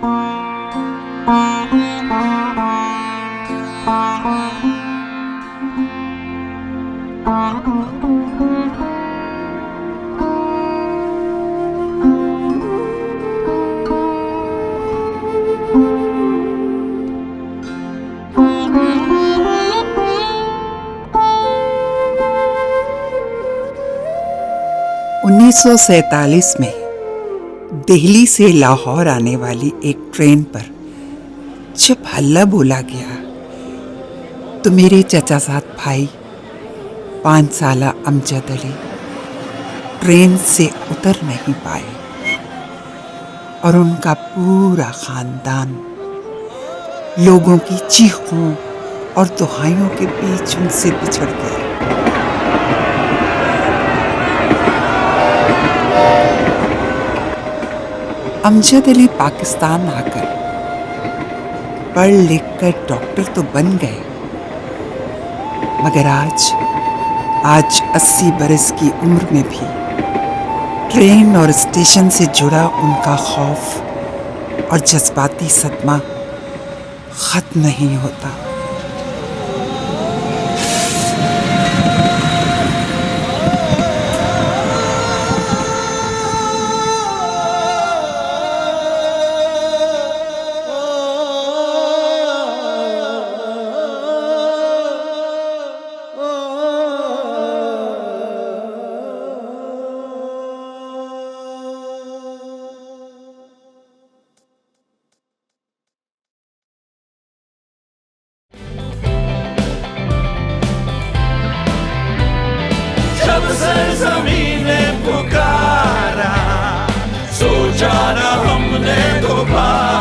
1947 में दिल्ली से लाहौर आने वाली एक ट्रेन पर जब हल्ला बोला गया तो मेरे चचाजाद भाई 5 साला अमजद अली ट्रेन से उतर नहीं पाए और उनका पूरा खानदान लोगों की चीखों और दुहाइयों के बीच उनसे बिछड़ गया। अमजद अली पाकिस्तान आकर पढ़ लिख कर डॉक्टर तो बन गए, मगर आज 80 बरस की उम्र में भी ट्रेन और स्टेशन से जुड़ा उनका खौफ और जज्बाती सदमा खत्म नहीं होता। जब सरज़मीं ने पुकारा, सोचा न हमने दोबारा।